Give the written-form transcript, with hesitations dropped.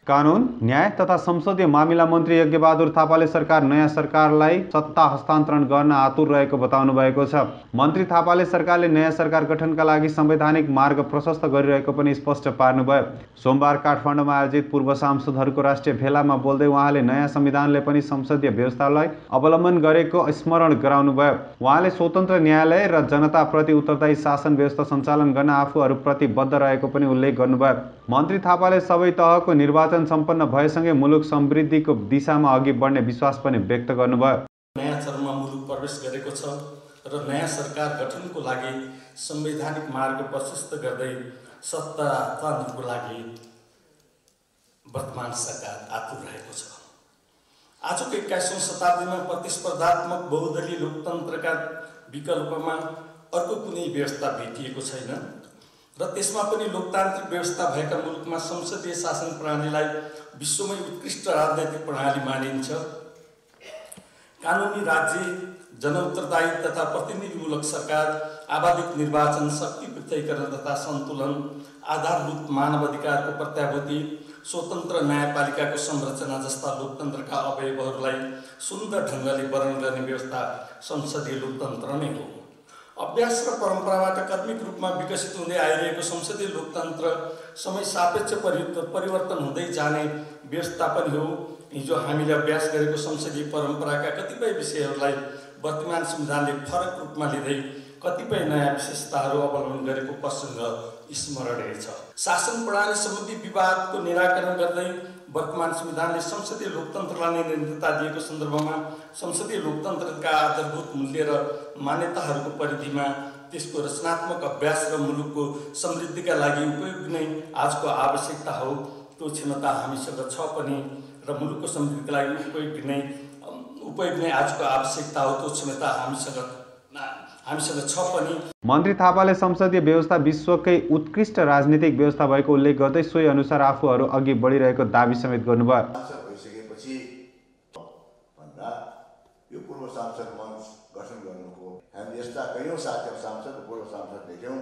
कानुन, न्याय तथा संसदीय मामिला मन्त्री यज्ञबहादुर थापाले सरकार नयाँ सरकारलाई सत्ता हस्तान्तरण गर्न आतुर रहेको बताउनु भएको छ। मन्त्री थापाले सरकारले नयाँ सरकार गठनका लागि संवैधानिक मार्ग प्रशस्त गरिरहेको पनि स्पष्ट पार्नुभयो। सोमबार काठमाडौँमा आयोजित पूर्व सांसदहरूको राष्ट्रिय भेलामा बोल्दै उहाँले नयाँ संविधानले पनि संसदीय व्यवस्थालाई अवलम्बन गरेको स्मरण गराउनुभयो। उहाँले स्वतन्त्र न्यायालय र जनताप्रति उत्तरदायी शासन व्यवस्था सञ्चालन गर्न आफूहरू प्रतिबद्ध रहेको पनि उल्लेख गर्नुभयो। मन्त्री थापाले सबै तहको निर्वाचन सम्पन्न भएसँगै मुलुक समृद्धिको दिशामा अघि बढ्ने विश्वास पनि व्यक्त गर्नुभयो। नयाँ चरणमा मुलुक प्रवेश गरेको छ र नयाँ सरकार गठनको लागि संवैधानिक मार्ग प्रशस्त गर्दै सत्ता हस्तान्तरणको लागि वर्तमान सरकार आतुर रहेको छ। आजको 21औं शताब्दीमा प्रतिस्पर्धात्मक बहुदलीय लोकतन्त्रका विकल्पमा अर्को कुनै व्यवस्था भेटिएको छैन र त्यसमा पनि लोकतान्त्रिक व्यवस्था भएका मुलुकमा संसदीय शासन प्रणालीलाई विश्वमै उत्कृष्ट राजनैतिक प्रणाली मानिन्छ। कानुनी राज्य, जनउत्तरदायी तथा प्रतिनिधिमूलक सरकार, आवधिक निर्वाचन, शक्ति पृथकीकरण तथा सन्तुलन, आधारभूत मानवाधिकारको प्रत्याभूति, स्वतन्त्र न्यायपालिकाको संरचना जस्ता लोकतन्त्रका अवयवहरूलाई सुन्दर ढङ्गले वर्णन गर्ने व्यवस्था संसदीय लोकतन्त्र नै हो। अभ्यास र परम्पराबाट कर्मिक रूपमा विकसित हुँदै आइरहेको संसदीय लोकतन्त्र समय सापेक्ष परिवर्तन हुँदै जाने व्यवस्था पनि हो। हिजो हामीले अभ्यास गरेको संसदीय परम्पराका कतिपय विषयहरूलाई वर्तमान संविधानले फरक रूपमा लिँदै कतिपय नयाँ विशेषताहरू अवलम्बन गरेको प्रसङ्ग स्मरणीय छ। शासन प्रणाली सम्बन्धी विवादको निराकरण गर्दै वर्तमान संविधानले संसदीय लोकतन्त्रलाई निर्णयता दिएको सन्दर्भमा संसदीय लोकतन्त्रका आधारभूत मूल्य र मान्यताहरूको परिधिमा त्यसको रचनात्मक अभ्यास र मुलुकको समृद्धिका लागि उपयोग नै आजको आवश्यकता हो। त्यो क्षमता हामीसँग छ पनि र मुलुकको समृद्धिका लागि उपयोग नै आजको आवश्यकता हो। त्यो क्षमता हामीसँग छ पनि। मन्त्री थापाले संसदीय व्यवस्था विश्वकै उत्कृष्ट राजनीतिक व्यवस्था भएको उल्लेख गर्दै सोही अनुसार आफूहरू अघि बढिरहेको दाबी समेत गर्नुभयो। भइसकेपछि भन्दा यो पूर्व सांसद मञ्च गठन गर्नुको हामी यस्ता कैयौँ सांसद पूर्व सांसद देख्यौँ